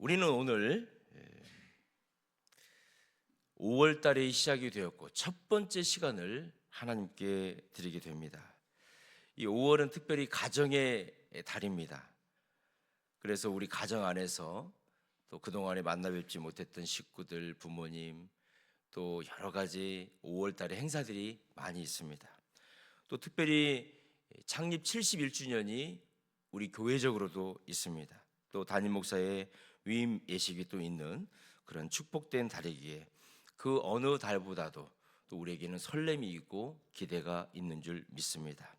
우리는 오늘 5월 달이 시작이 되었고 첫 번째 시간을 하나님께 드리게 됩니다. 이 5월은 특별히 가정의 달입니다. 그래서 우리 가정 안에서 또 그동안에 만나 뵙지 못했던 식구들, 부모님, 또 여러 가지 5월 달의 행사들이 많이 있습니다. 또 특별히 창립 71주년이 우리 교회적으로도 있습니다. 또 담임 목사의 위임 예식이 또 있는 그런 축복된 달이기에 그 어느 달보다도 또 우리에게는 설렘이 있고 기대가 있는 줄 믿습니다.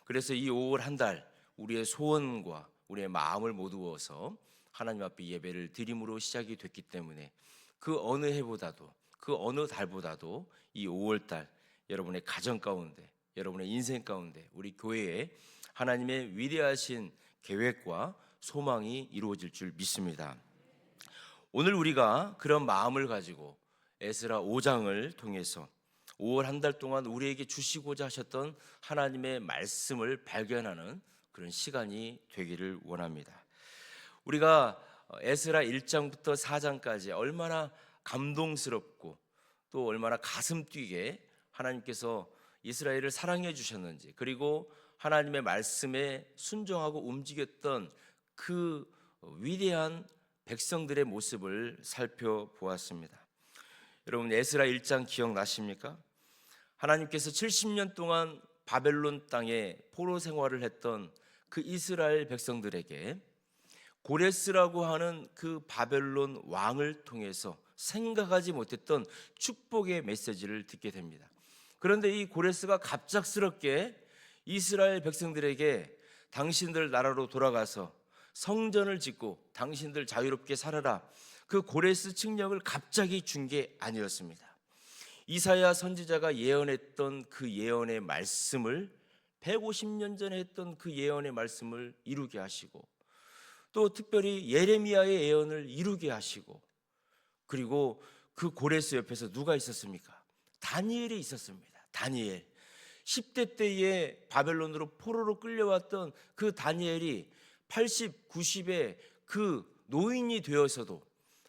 그래서 이 5월 한 달 우리의 소원과 우리의 마음을 모두어서 하나님 앞에 예배를 드림으로 시작이 됐기 때문에 그 어느 해보다도 그 어느 달보다도 이 5월 달 여러분의 가정 가운데, 여러분의 인생 가운데 우리 교회에 하나님의 위대하신 계획과 소망이 이루어질 줄 믿습니다. 오늘 우리가 그런 마음을 가지고 에스라 5장을 통해서 5월 한 달 동안 우리에게 주시고자 하셨던 하나님의 말씀을 발견하는 그런 시간이 되기를 원합니다. 우리가 에스라 1장부터 4장까지 얼마나 감동스럽고 또 얼마나 가슴 뛰게 하나님께서 이스라엘을 사랑해 주셨는지, 그리고 하나님의 말씀에 순종하고 움직였던 그 위대한 백성들의 모습을 살펴보았습니다. 여러분, 에스라 1장 기억나십니까? 하나님께서 70년 동안 바벨론 땅에 포로 생활을 했던 그 이스라엘 백성들에게 고레스라고 하는 그 바벨론 왕을 통해서 생각하지 못했던 축복의 메시지를 듣게 됩니다. 그런데 이 고레스가 갑작스럽게 이스라엘 백성들에게 당신들 나라로 돌아가서 성전을 짓고 당신들 자유롭게 살아라, 그 고레스 칙령을 갑자기 준 게 아니었습니다. 이사야 선지자가 예언했던 그 예언의 말씀을 150년 전에 했던 그 예언의 말씀을 이루게 하시고, 또 특별히 예레미야의 예언을 이루게 하시고, 그리고 그 고레스 옆에서 누가 있었습니까? 다니엘이 있었습니다. 다니엘. 10대 때에 바벨론으로 포로로 끌려왔던 그 다니엘이 80, 90에 그 노인이 되어서도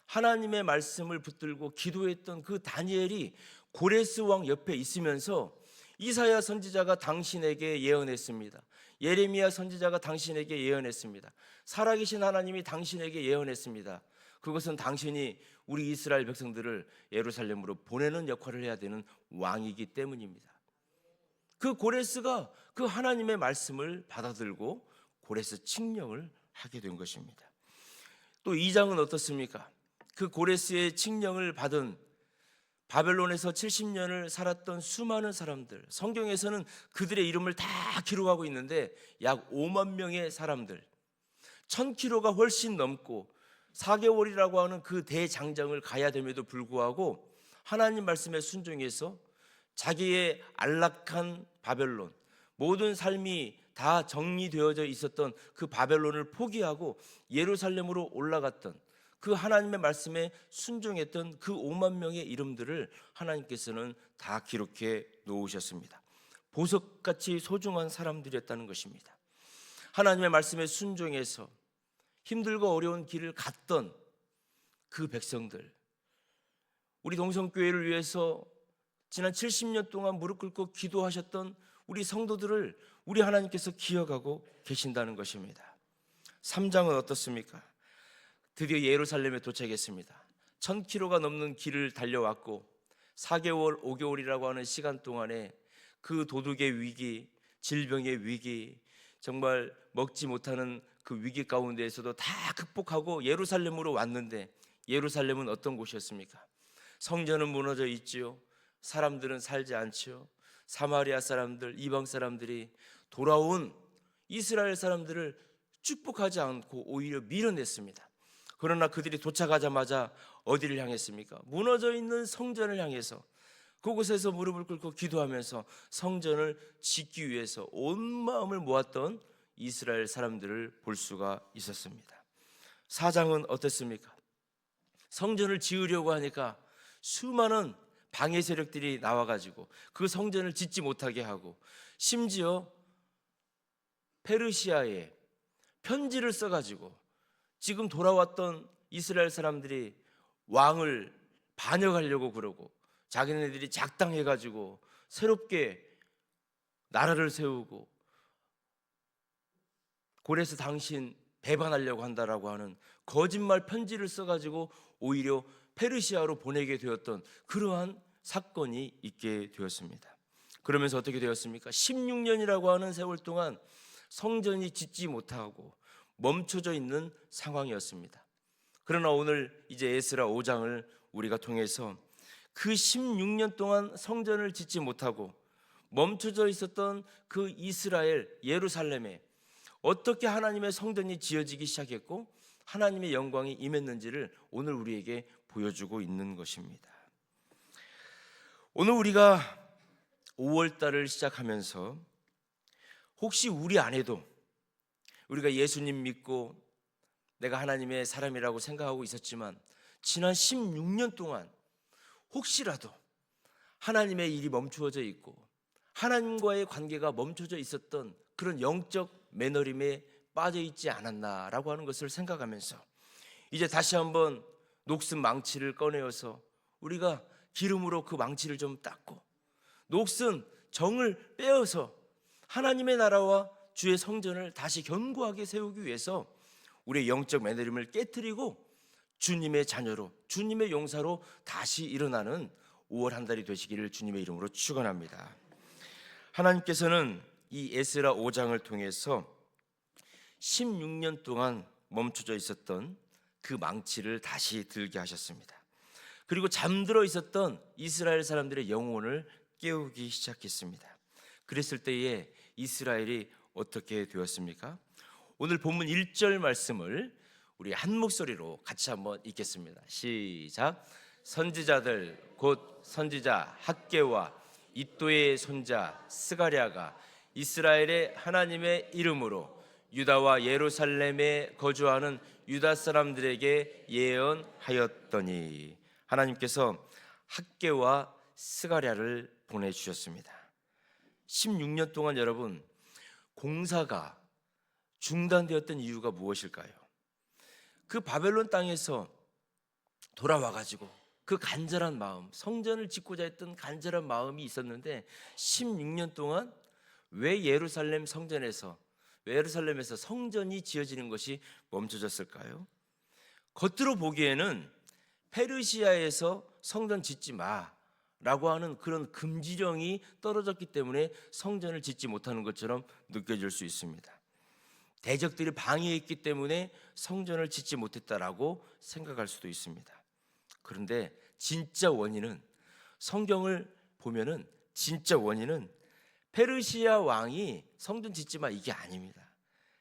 하나님의 말씀을 붙들고 기도했던 그 다니엘이 고레스 왕 옆에 있으면서 이사야 선지자가 당신에게 예언했습니다. 예레미야 선지자가 당신에게 예언했습니다. 살아계신 하나님이 당신에게 예언했습니다. 그것은 당신이 우리 이스라엘 백성들을 예루살렘으로 보내는 역할을 해야 되는 왕이기 때문입니다. 그 고레스가 그 하나님의 말씀을 받아들고 고레스 칙령을 하게 된 것입니다. 또 2장은 어떻습니까? 그 고레스의 칙령을 받은 바벨론에서 70년을 살았던 수많은 사람들, 성경에서는 그들의 이름을 다 기록하고 있는데 약 5만 명의 사람들, 1000km가 훨씬 넘고 4개월이라고 하는 그 대장정을 가야 됨에도 불구하고 하나님 말씀에 순종해서 자기의 안락한 바벨론, 모든 삶이 다 정리되어져 있었던 그 바벨론을 포기하고 예루살렘으로 올라갔던 그 하나님의 말씀에 순종했던 그 5만 명의 이름들을 하나님께서는 다 기록해 놓으셨습니다. 보석같이 소중한 사람들이었다는 것입니다. 하나님의 말씀에 순종해서 힘들고 어려운 길을 갔던 그 백성들, 우리 동성교회를 위해서 지난 70년 동안 무릎 꿇고 기도하셨던 우리 성도들을 우리 하나님께서 기억하고 계신다는 것입니다. 3장은 어떻습니까? 드디어 예루살렘에 도착했습니다. 1000km가 넘는 길을 달려왔고 4개월, 5개월이라고 하는 시간 동안에 그 도둑의 위기, 질병의 위기, 정말 먹지 못하는 그 위기 가운데에서도 다 극복하고 예루살렘으로 왔는데, 예루살렘은 어떤 곳이었습니까? 성전은 무너져 있지요. 사람들은 살지 않지요. 사마리아 사람들, 이방 사람들이 돌아온 이스라엘 사람들을 축복하지 않고 오히려 밀어냈습니다. 그러나 그들이 도착하자마자 어디를 향했습니까? 무너져 있는 성전을 향해서 그곳에서 무릎을 꿇고 기도하면서 성전을 짓기 위해서 온 마음을 모았던 이스라엘 사람들을 볼 수가 있었습니다. 4장은 어땠습니까? 성전을 지으려고 하니까 수많은 방해 세력들이 나와가지고 그 성전을 짓지 못하게 하고, 심지어 페르시아에 편지를 써가지고 지금 돌아왔던 이스라엘 사람들이 왕을 반역하려고 그러고 자기네들이 작당해가지고 새롭게 나라를 세우고 고레스 당신 배반하려고 한다라고 하는 거짓말 편지를 써가지고 오히려 페르시아로 보내게 되었던 그러한 사건이 있게 되었습니다. 그러면서 어떻게 되었습니까? 16년이라고 하는 세월 동안 성전이 짓지 못하고 멈춰져 있는 상황이었습니다. 그러나 오늘 이제 에스라 5장을 우리가 통해서 그 16년 동안 성전을 짓지 못하고 멈춰져 있었던 그 이스라엘 예루살렘에 어떻게 하나님의 성전이 지어지기 시작했고 하나님의 영광이 임했는지를 오늘 우리에게 보여주고 있는 것입니다. 오늘 우리가 5월달을 시작하면서 혹시 우리 안에도 우리가 예수님 믿고 내가 하나님의 사람이라고 생각하고 있었지만 지난 16년 동안 혹시라도 하나님의 일이 멈추어져 있고 하나님과의 관계가 멈춰져 있었던 그런 영적 매너림에 빠져 있지 않았나라고 하는 것을 생각하면서 이제 다시 한번 녹슨 망치를 꺼내어서 우리가 기름으로 그 망치를 좀 닦고 녹슨 정을 빼어서 하나님의 나라와 주의 성전을 다시 견고하게 세우기 위해서 우리의 영적 매너림을 깨트리고 주님의 자녀로 주님의 용사로 다시 일어나는 5월 한 달이 되시기를 주님의 이름으로 축원합니다. 하나님께서는 이 에스라 5장을 통해서 16년 동안 멈춰져 있었던 그 망치를 다시 들게 하셨습니다. 그리고 잠들어 있었던 이스라엘 사람들의 영혼을 깨우기 시작했습니다. 그랬을 때에 이스라엘이 어떻게 되었습니까? 오늘 본문 1절 말씀을 우리 한 목소리로 같이 한번 읽겠습니다. 시작. 선지자들 곧 선지자 학개와 이또의 손자 스가랴가 이스라엘의 하나님의 이름으로 유다와 예루살렘에 거주하는 유다 사람들에게 예언하였더니 하나님께서 학개와 스가랴를 보내주셨습니다. 16년 동안 여러분 공사가 중단되었던 이유가 무엇일까요? 그 바벨론 땅에서 돌아와가지고 그 간절한 마음, 성전을 짓고자 했던 간절한 마음이 있었는데 16년 동안 왜 예루살렘에서 성전이 지어지는 것이 멈춰졌을까요? 겉으로 보기에는 페르시아에서 성전 짓지 마라고 하는 그런 금지령이 떨어졌기 때문에 성전을 짓지 못하는 것처럼 느껴질 수 있습니다. 대적들이 방해했기 때문에 성전을 짓지 못했다라고 생각할 수도 있습니다. 그런데 진짜 원인은 성경을 보면은 진짜 원인은 페르시아 왕이 성전 짓지 마 이게 아닙니다.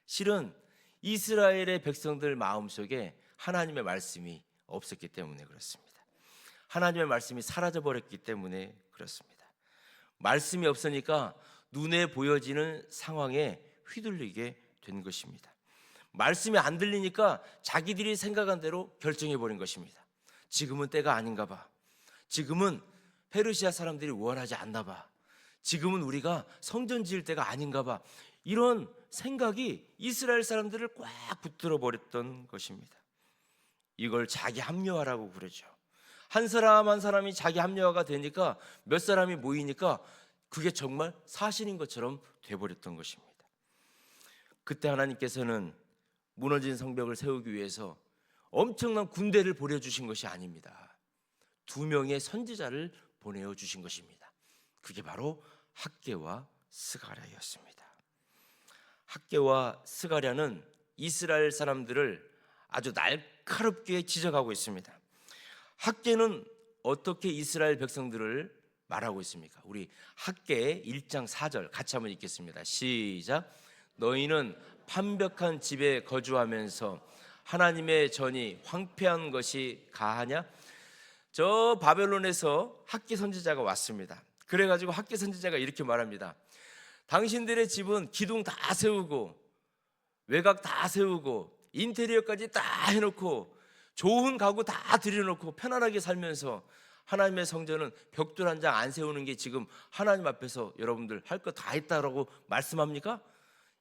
실은 이스라엘의 백성들 마음속에 하나님의 말씀이 없었기 때문에 그렇습니다. 하나님의 말씀이 사라져 버렸기 때문에 그렇습니다. 말씀이 없으니까 눈에 보여지는 상황에 휘둘리게 된 것입니다. 말씀이 안 들리니까 자기들이 생각한 대로 결정해 버린 것입니다. 지금은 때가 아닌가 봐. 지금은 페르시아 사람들이 원하지 않나 봐. 지금은 우리가 성전 지을 때가 아닌가 봐. 이런 생각이 이스라엘 사람들을 꽉 붙들어 버렸던 것입니다. 이걸 자기 합리화라고 그러죠. 한 사람 한 사람이 자기 합리화가 되니까 몇 사람이 모이니까 그게 정말 사실인 것처럼 돼버렸던 것입니다. 그때 하나님께서는 무너진 성벽을 세우기 위해서 엄청난 군대를 보내주신 것이 아닙니다. 2명의 선지자를 보내주신 것입니다. 그게 바로 학개와 스가랴였습니다. 학개와 스가랴는 이스라엘 사람들을 아주 날카롭게 지적하고 있습니다. 학개는 어떻게 이스라엘 백성들을 말하고 있습니까? 우리 학개 1장 4절 같이 한번 읽겠습니다. 시작. 너희는 판벽한 집에 거주하면서 하나님의 전이 황폐한 것이 가하냐? 저 바벨론에서 학개 선지자가 왔습니다. 그래가지고 학개 선지자가 이렇게 말합니다. 당신들의 집은 기둥 다 세우고 외곽 다 세우고 인테리어까지 다 해놓고 좋은 가구 다 들여놓고 편안하게 살면서 하나님의 성전은 벽돌 한 장 안 세우는 게 지금 하나님 앞에서 여러분들 할 거 다 했다라고 말씀합니까?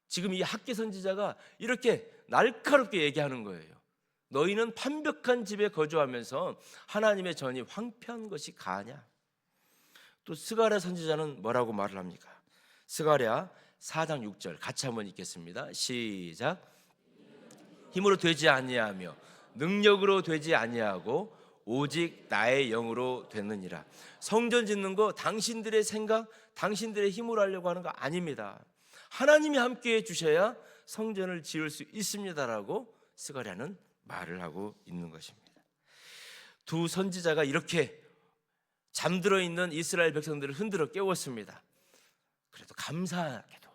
지금 이 학개 선지자가 이렇게 날카롭게 얘기하는 거예요. 너희는 판벽한 집에 거주하면서 하나님의 전이 황폐한 것이 가하냐? 또 스가랴 선지자는 뭐라고 말을 합니까? 스가랴 4장 6절 같이 한번 읽겠습니다. 시작. 힘으로 되지 아니하며 능력으로 되지 아니하고 오직 나의 영으로 되느니라. 성전 짓는 거 당신들의 생각, 당신들의 힘으로 하려고 하는 거 아닙니다. 하나님이 함께해 주셔야 성전을 지을 수 있습니다라고 스가랴는 말을 하고 있는 것입니다. 두 선지자가 이렇게 잠들어 있는 이스라엘 백성들을 흔들어 깨웠습니다. 그래도 감사하게도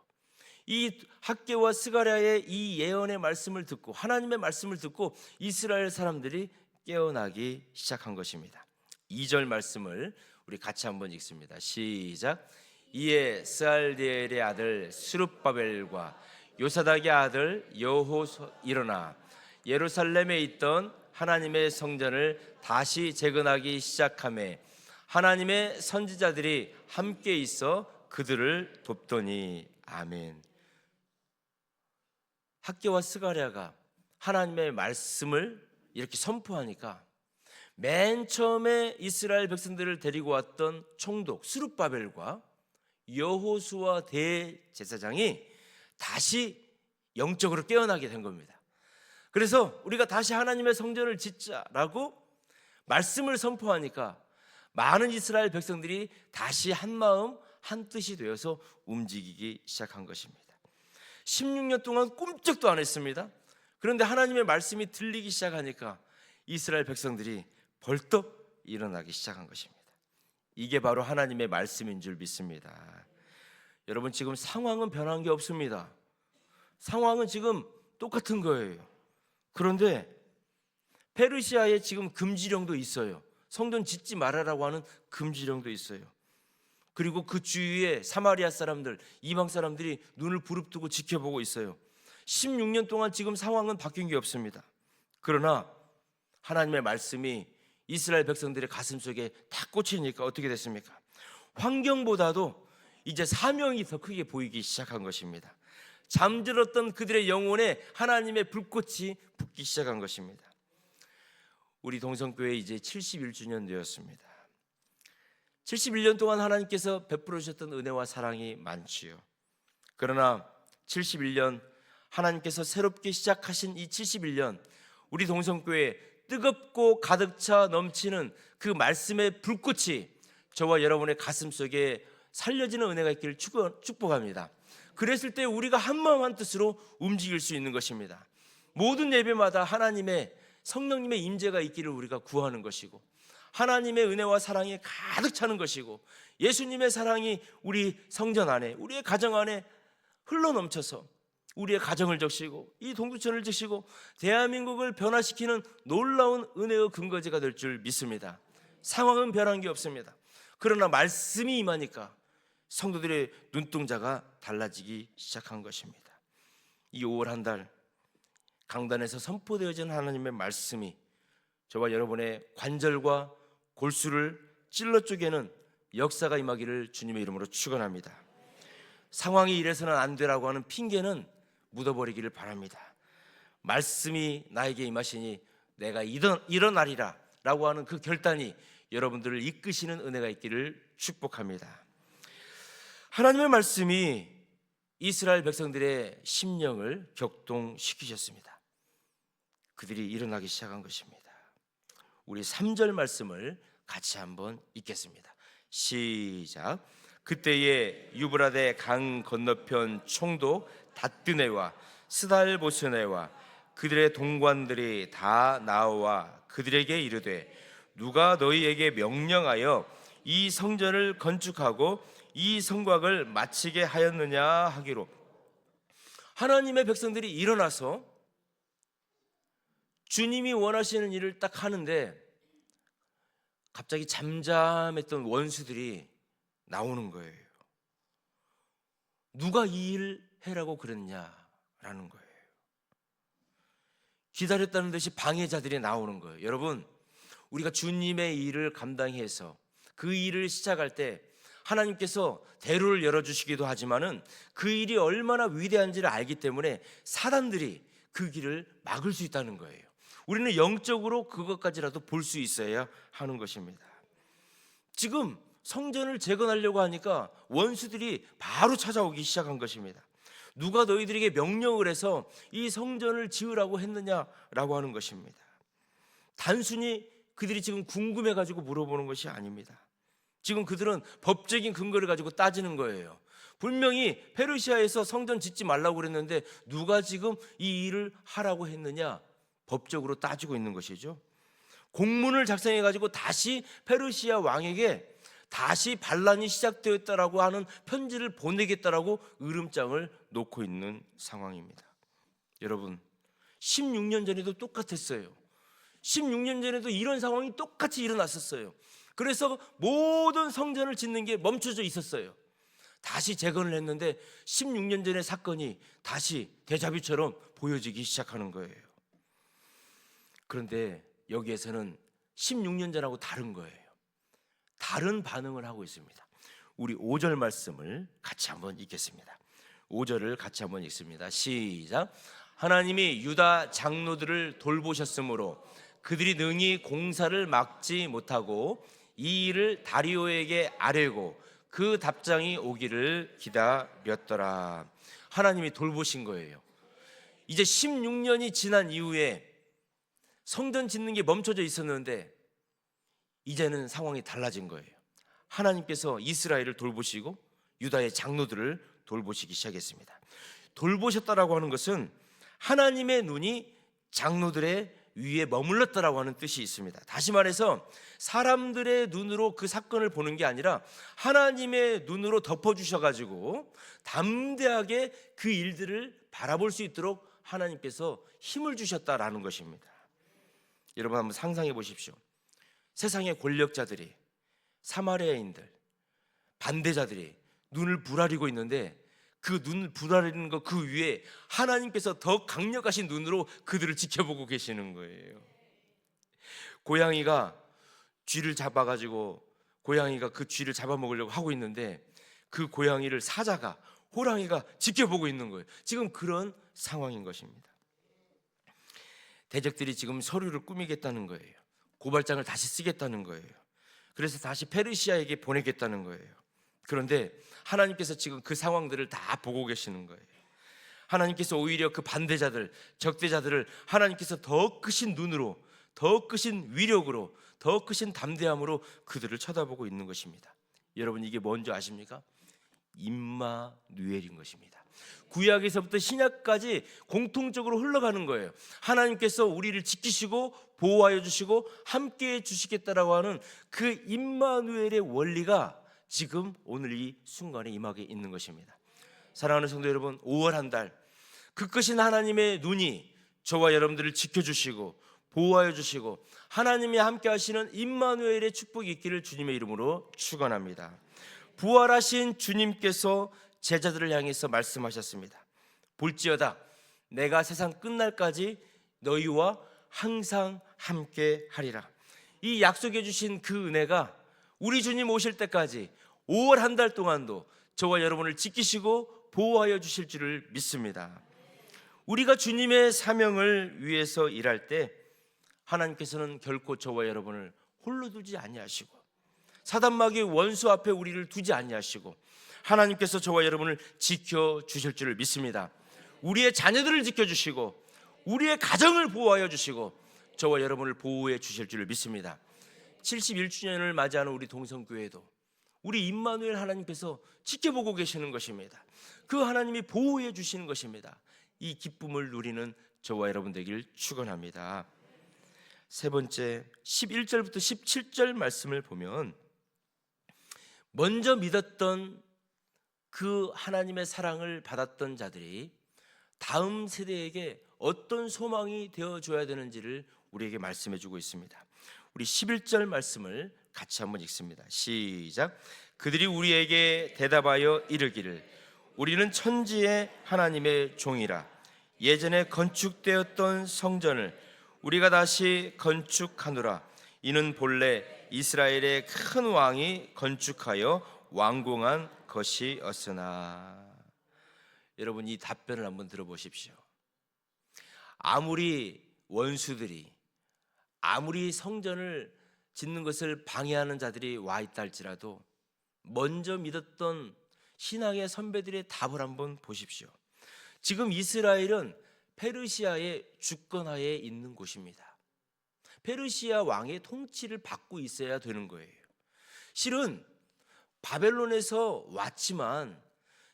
이 학개와 스가랴의 이 예언의 말씀을 듣고 하나님의 말씀을 듣고 이스라엘 사람들이 깨어나기 시작한 것입니다. 2절 말씀을 우리 같이 한번 읽습니다. 시작. 이에 스알디엘의 아들 스룹바벨과 요사닥의 아들 여호수 일어나 예루살렘에 있던 하나님의 성전을 다시 재건하기 시작하매 하나님의 선지자들이 함께 있어 그들을 돕더니. 아멘. 학개와 스가랴가 하나님의 말씀을 이렇게 선포하니까 맨 처음에 이스라엘 백성들을 데리고 왔던 총독 스룹바벨과 여호수아 대제사장이 다시 영적으로 깨어나게 된 겁니다. 그래서 우리가 다시 하나님의 성전을 짓자라고 말씀을 선포하니까 많은 이스라엘 백성들이 다시 한 마음 한 뜻이 되어서 움직이기 시작한 것입니다. 16년 동안 꿈쩍도 안 했습니다. 그런데 하나님의 말씀이 들리기 시작하니까 이스라엘 백성들이 벌떡 일어나기 시작한 것입니다. 이게 바로 하나님의 말씀인 줄 믿습니다. 여러분, 지금 상황은 변한 게 없습니다. 상황은 지금 똑같은 거예요. 그런데 페르시아에 지금 금지령도 있어요. 성전 짓지 말아라고 하는 금지령도 있어요. 그리고 그 주위에 사마리아 사람들, 이방 사람들이 눈을 부릅뜨고 지켜보고 있어요. 16년 동안 지금 상황은 바뀐 게 없습니다. 그러나 하나님의 말씀이 이스라엘 백성들의 가슴 속에 탁 꽂히니까 어떻게 됐습니까? 환경보다도 이제 사명이 더 크게 보이기 시작한 것입니다. 잠들었던 그들의 영혼에 하나님의 불꽃이 붙기 시작한 것입니다. 우리 동성교회 이제 71주년 되었습니다. 71년 동안 하나님께서 베풀어 주셨던 은혜와 사랑이 많지요. 그러나 71년 하나님께서 새롭게 시작하신 이 71년 우리 동성교회 뜨겁고 가득 차 넘치는 그 말씀의 불꽃이 저와 여러분의 가슴 속에 살려지는 은혜가 있기를 축복합니다. 그랬을 때 우리가 한마음 한뜻으로 움직일 수 있는 것입니다. 모든 예배마다 하나님의 성령님의 임재가 있기를 우리가 구하는 것이고 하나님의 은혜와 사랑이 가득 차는 것이고 예수님의 사랑이 우리 성전 안에 우리의 가정 안에 흘러넘쳐서 우리의 가정을 적시고 이 동두천을 적시고 대한민국을 변화시키는 놀라운 은혜의 근거지가 될 줄 믿습니다. 상황은 변한 게 없습니다. 그러나 말씀이 임하니까 성도들의 눈동자가 달라지기 시작한 것입니다. 이 5월 한 달 강단에서 선포되어진 하나님의 말씀이 저와 여러분의 관절과 골수를 찔러 쪼개는 역사가 임하기를 주님의 이름으로 축원합니다. 상황이 이래서는 안 되라고 하는 핑계는 묻어버리기를 바랍니다. 말씀이 나에게 임하시니 내가 일어나리라 라고 하는 그 결단이 여러분들을 이끄시는 은혜가 있기를 축복합니다. 하나님의 말씀이 이스라엘 백성들의 심령을 격동시키셨습니다. 그들이 일어나기 시작한 것입니다. 우리 3절 말씀을 같이 한번 읽겠습니다. 시작. 그때에 유브라데 강 건너편 총독 다뜨네와 스달보스네와 그들의 동관들이 다 나와 그들에게 이르되 누가 너희에게 명령하여 이 성전을 건축하고 이 성곽을 마치게 하였느냐 하기로. 하나님의 백성들이 일어나서 주님이 원하시는 일을 딱 하는데 갑자기 잠잠했던 원수들이 나오는 거예요. 누가 이 일 해라고 그랬냐라는 거예요. 기다렸다는 듯이 방해자들이 나오는 거예요. 여러분, 우리가 주님의 일을 감당해서 그 일을 시작할 때 하나님께서 대로를 열어주시기도 하지만은 그 일이 얼마나 위대한지를 알기 때문에 사단들이 그 길을 막을 수 있다는 거예요. 우리는 영적으로 그것까지라도 볼 수 있어야 하는 것입니다. 지금 성전을 재건하려고 하니까 원수들이 바로 찾아오기 시작한 것입니다. 누가 너희들에게 명령을 해서 이 성전을 지으라고 했느냐라고 하는 것입니다. 단순히 그들이 지금 궁금해가지고 물어보는 것이 아닙니다. 지금 그들은 법적인 근거를 가지고 따지는 거예요. 분명히 페르시아에서 성전 짓지 말라고 그랬는데 누가 지금 이 일을 하라고 했느냐, 법적으로 따지고 있는 것이죠. 공문을 작성해 가지고 다시 페르시아 왕에게 다시 반란이 시작되었다라고 하는 편지를 보내겠다라고 으름장을 놓고 있는 상황입니다. 여러분, 16년 전에도 똑같았어요. 16년 전에도 이런 상황이 똑같이 일어났었어요. 그래서 모든 성전을 짓는 게 멈춰져 있었어요. 다시 재건을 했는데 16년 전의 사건이 다시 데자뷰처럼 보여지기 시작하는 거예요. 그런데 여기에서는 16년 전하고 다른 거예요. 다른 반응을 하고 있습니다. 우리 5절 말씀을 같이 한번 읽겠습니다. 5절을 같이 한번 읽습니다. 시작. 하나님이 유다 장로들을 돌보셨으므로 그들이 능히 공사를 막지 못하고 이 일을 다리오에게 아뢰고 그 답장이 오기를 기다렸더라. 하나님이 돌보신 거예요. 이제 16년이 지난 이후에 성전 짓는 게 멈춰져 있었는데 이제는 상황이 달라진 거예요. 하나님께서 이스라엘을 돌보시고 유다의 장로들을 돌보시기 시작했습니다. 돌보셨다라고 하는 것은 하나님의 눈이 장로들의 위에 머물렀다라고 하는 뜻이 있습니다. 다시 말해서 사람들의 눈으로 그 사건을 보는 게 아니라 하나님의 눈으로 덮어주셔가지고 담대하게 그 일들을 바라볼 수 있도록 하나님께서 힘을 주셨다라는 것입니다. 여러분 한번 상상해 보십시오. 세상의 권력자들이, 사마리아인들, 반대자들이 눈을 부라리고 있는데 그 눈을 부라리는 것 그 위에 하나님께서 더 강력하신 눈으로 그들을 지켜보고 계시는 거예요. 고양이가 쥐를 잡아가지고 고양이가 그 쥐를 잡아먹으려고 하고 있는데 그 고양이를 사자가, 호랑이가 지켜보고 있는 거예요. 지금 그런 상황인 것입니다. 대적들이 지금 서류를 꾸미겠다는 거예요. 고발장을 다시 쓰겠다는 거예요. 그래서 다시 페르시아에게 보내겠다는 거예요. 그런데 하나님께서 지금 그 상황들을 다 보고 계시는 거예요. 하나님께서 오히려 그 반대자들, 적대자들을 하나님께서 더 크신 눈으로, 더 크신 위력으로, 더 크신 담대함으로 그들을 쳐다보고 있는 것입니다. 여러분 이게 뭔지 아십니까? 임마누엘인 것입니다. 구약에서부터 신약까지 공통적으로 흘러가는 거예요. 하나님께서 우리를 지키시고 보호하여 주시고 함께해 주시겠다라고 하는 그 임마누엘의 원리가 지금 오늘 이 순간에 임하게 있는 것입니다. 사랑하는 성도 여러분, 5월 한 달 그 크신 하나님의 눈이 저와 여러분들을 지켜주시고 보호하여 주시고 하나님이 함께 하시는 임마누엘의 축복이 있기를 주님의 이름으로 축원합니다. 부활하신 주님께서 제자들을 향해서 말씀하셨습니다. 볼지어다 내가 세상 끝날까지 너희와 항상 함께 하리라. 이 약속해 주신 그 은혜가 우리 주님 오실 때까지 5월 한 달 동안도 저와 여러분을 지키시고 보호하여 주실 줄을 믿습니다. 우리가 주님의 사명을 위해서 일할 때 하나님께서는 결코 저와 여러분을 홀로 두지 아니하시고 사단마귀의 원수 앞에 우리를 두지 아니하시고 하나님께서 저와 여러분을 지켜주실 줄을 믿습니다. 우리의 자녀들을 지켜주시고 우리의 가정을 보호하여 주시고 저와 여러분을 보호해 주실 줄을 믿습니다. 71주년을 맞이하는 우리 동성교회도 우리 임마누엘 하나님께서 지켜보고 계시는 것입니다. 그 하나님이 보호해 주시는 것입니다. 이 기쁨을 누리는 저와 여러분 되길 축원합니다. 세 번째 11절부터 17절 말씀을 보면 먼저 믿었던 그 하나님의 사랑을 받았던 자들이 다음 세대에게 어떤 소망이 되어줘야 되는지를 우리에게 말씀해주고 있습니다. 우리 11절 말씀을 같이 한번 읽습니다. 시작. 그들이 우리에게 대답하여 이르기를 우리는 천지의 하나님의 종이라. 예전에 건축되었던 성전을 우리가 다시 건축하노라. 이는 본래 이스라엘의 큰 왕이 건축하여 완공한 것이었으나. 여러분 이 답변을 한번 들어보십시오. 아무리 원수들이 아무리 성전을 짓는 것을 방해하는 자들이 와 있다 할지라도 먼저 믿었던 신앙의 선배들의 답을 한번 보십시오. 지금 이스라엘은 페르시아의 주권하에 있는 곳입니다. 페르시아 왕의 통치를 받고 있어야 되는 거예요. 실은 바벨론에서 왔지만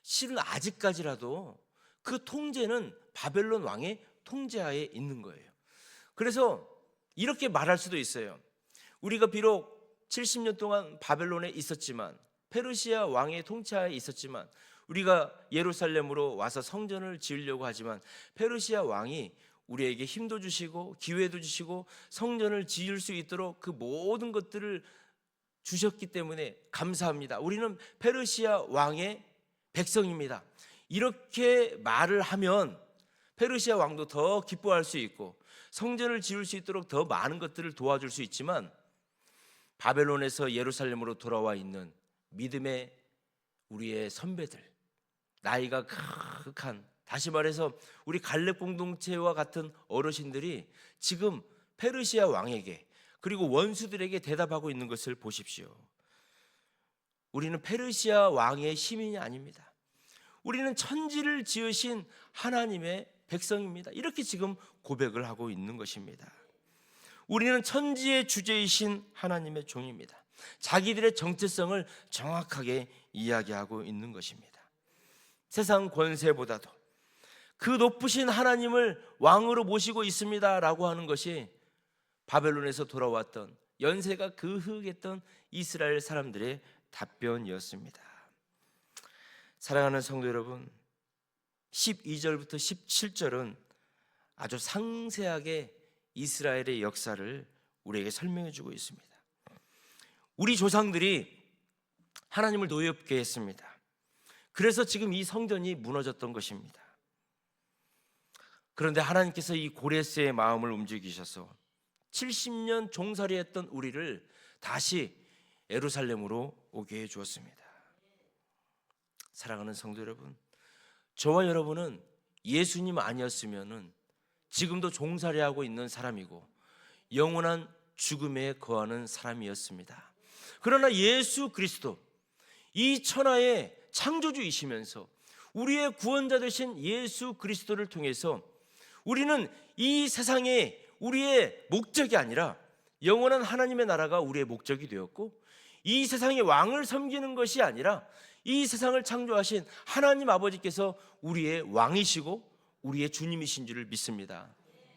실은 아직까지라도 그 통제는 바벨론 왕의 통제하에 있는 거예요. 그래서 이렇게 말할 수도 있어요. 우리가 비록 70년 동안 바벨론에 있었지만, 페르시아 왕의 통치하에 있었지만, 우리가 예루살렘으로 와서 성전을 지으려고 하지만 페르시아 왕이 우리에게 힘도 주시고 기회도 주시고 성전을 지을 수 있도록 그 모든 것들을 주셨기 때문에 감사합니다. 우리는 페르시아 왕의 백성입니다. 이렇게 말을 하면 페르시아 왕도 더 기뻐할 수 있고 성전을 지을 수 있도록 더 많은 것들을 도와줄 수 있지만, 바벨론에서 예루살렘으로 돌아와 있는 믿음의 우리의 선배들, 나이가 극한, 다시 말해서 우리 갈렙 공동체와 같은 어르신들이 지금 페르시아 왕에게 그리고 원수들에게 대답하고 있는 것을 보십시오. 우리는 페르시아 왕의 시민이 아닙니다. 우리는 천지를 지으신 하나님의 백성입니다. 이렇게 지금 고백을 하고 있는 것입니다. 우리는 천지의 주제이신 하나님의 종입니다. 자기들의 정체성을 정확하게 이야기하고 있는 것입니다. 세상 권세보다도 그 높으신 하나님을 왕으로 모시고 있습니다라고 하는 것이 바벨론에서 돌아왔던 연세가 그흑했던 이스라엘 사람들의 답변이었습니다. 사랑하는 성도 여러분, 12절부터 17절은 아주 상세하게 이스라엘의 역사를 우리에게 설명해 주고 있습니다. 우리 조상들이 하나님을 노엽게 했습니다. 그래서 지금 이 성전이 무너졌던 것입니다. 그런데 하나님께서 이 고레스의 마음을 움직이셔서 70년 종살이했던 우리를 다시 예루살렘으로 오게 해 주었습니다. 사랑하는 성도 여러분, 저와 여러분은 예수님 아니었으면은 지금도 종살이하고 있는 사람이고 영원한 죽음에 거하는 사람이었습니다. 그러나 예수 그리스도, 이 천하의 창조주이시면서 우리의 구원자 되신 예수 그리스도를 통해서 우리는 이 세상에 우리의 목적이 아니라 영원한 하나님의 나라가 우리의 목적이 되었고, 이 세상의 왕을 섬기는 것이 아니라 이 세상을 창조하신 하나님 아버지께서 우리의 왕이시고 우리의 주님이신 줄을 믿습니다.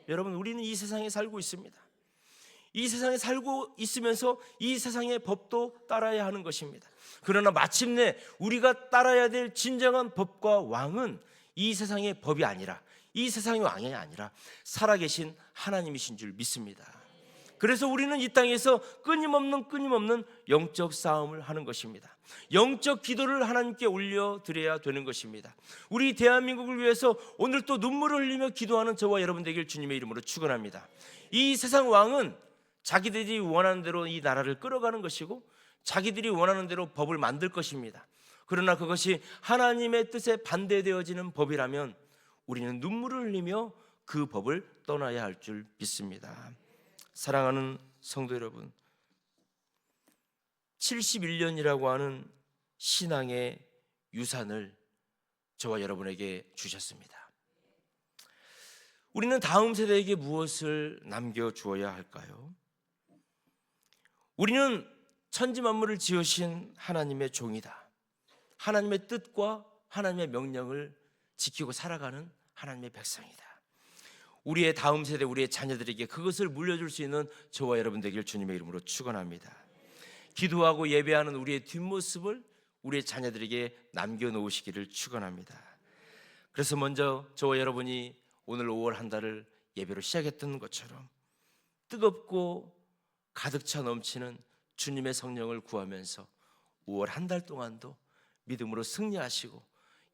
여러분, 우리는 이 세상에 살고 있습니다. 이 세상에 살고 있으면서 이 세상의 법도 따라야 하는 것입니다. 그러나 마침내 우리가 따라야 될 진정한 법과 왕은 이 세상의 법이 아니라, 이 세상의 왕이 아니라 살아계신 하나님이신 줄 믿습니다. 그래서 우리는 이 땅에서 끊임없는 영적 싸움을 하는 것입니다. 영적 기도를 하나님께 올려드려야 되는 것입니다. 우리 대한민국을 위해서 오늘 또 눈물을 흘리며 기도하는 저와 여러분 되길 주님의 이름으로 축원합니다. 이 세상 왕은 자기들이 원하는 대로 이 나라를 끌어가는 것이고 자기들이 원하는 대로 법을 만들 것입니다. 그러나 그것이 하나님의 뜻에 반대되어지는 법이라면 우리는 눈물을 흘리며 그 법을 떠나야 할 줄 믿습니다. 사랑하는 성도 여러분, 71년이라고 하는 신앙의 유산을 저와 여러분에게 주셨습니다. 우리는 다음 세대에게 무엇을 남겨주어야 할까요? 우리는 천지 만물을 지으신 하나님의 종이다. 하나님의 뜻과 하나님의 명령을 지키고 살아가는 하나님의 백성이다. 우리의 다음 세대, 우리의 자녀들에게 그것을 물려줄 수 있는 저와 여러분 되길 주님의 이름으로 축원합니다. 기도하고 예배하는 우리의 뒷모습을 우리의 자녀들에게 남겨놓으시기를 축원합니다. 그래서 먼저 저와 여러분이 오늘 5월 한 달을 예배로 시작했던 것처럼 뜨겁고 가득 차 넘치는 주님의 성령을 구하면서 5월 한 달 동안도 믿음으로 승리하시고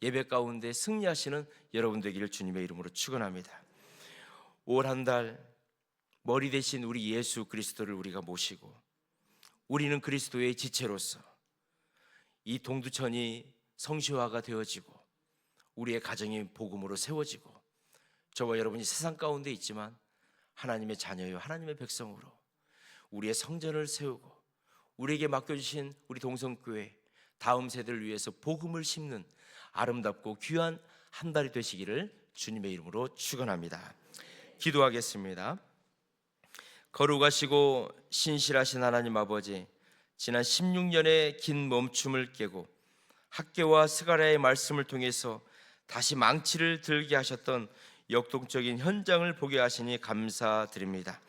예배 가운데 승리하시는 여러분 되기를 주님의 이름으로 축원합니다. 5월 한 달 머리 대신 우리 예수 그리스도를 우리가 모시고 우리는 그리스도의 지체로서 이 동두천이 성시화가 되어지고 우리의 가정이 복음으로 세워지고 저와 여러분이 세상 가운데 있지만 하나님의 자녀요, 하나님의 백성으로 우리의 성전을 세우고 우리에게 맡겨주신 우리 동성교회 다음 세대를 위해서 복음을 심는 아름답고 귀한 한 달이 되시기를 주님의 이름으로 축원합니다. 기도하겠습니다. 거룩하시고 신실하신 하나님 아버지, 지난 16년의 긴 멈춤을 깨고 학개와 스가랴의 말씀을 통해서 다시 망치를 들게 하셨던 역동적인 현장을 보게 하시니 감사드립니다.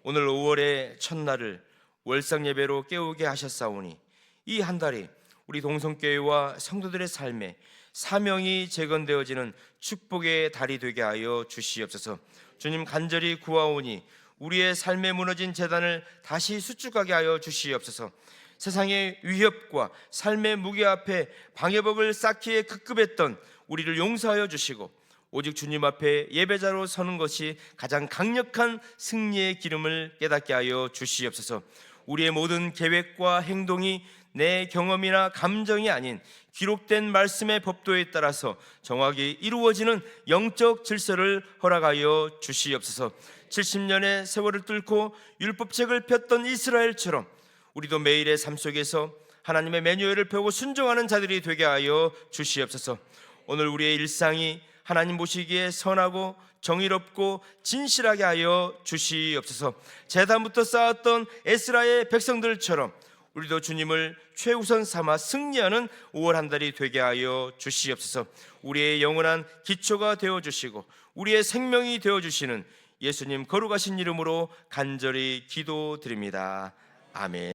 오늘 5월의 첫날을 월상 예배로 깨우게 하셨사오니 이 한 달이 우리 동성교회와 성도들의 삶에 사명이 재건되어지는 축복의 달이 되게 하여 주시옵소서. 주님, 간절히 구하오니 우리의 삶에 무너진 재단을 다시 수축하게 하여 주시옵소서. 세상의 위협과 삶의 무게 앞에 방해벽을 쌓기에 급급했던 우리를 용서하여 주시고 오직 주님 앞에 예배자로 서는 것이 가장 강력한 승리의 기름을 깨닫게 하여 주시옵소서. 우리의 모든 계획과 행동이 내 경험이나 감정이 아닌 기록된 말씀의 법도에 따라서 정확히 이루어지는 영적 질서를 허락하여 주시옵소서. 70년의 세월을 뚫고 율법책을 폈던 이스라엘처럼 우리도 매일의 삶 속에서 하나님의 매뉴얼을 펴고 순종하는 자들이 되게 하여 주시옵소서. 오늘 우리의 일상이 하나님 보시기에 선하고 정의롭고 진실하게 하여 주시옵소서. 제단부터 쌓았던 에스라의 백성들처럼 우리도 주님을 최우선 삼아 승리하는 5월 한 달이 되게 하여 주시옵소서. 우리의 영원한 기초가 되어주시고 우리의 생명이 되어주시는 예수님 거룩하신 이름으로 간절히 기도드립니다. 아멘.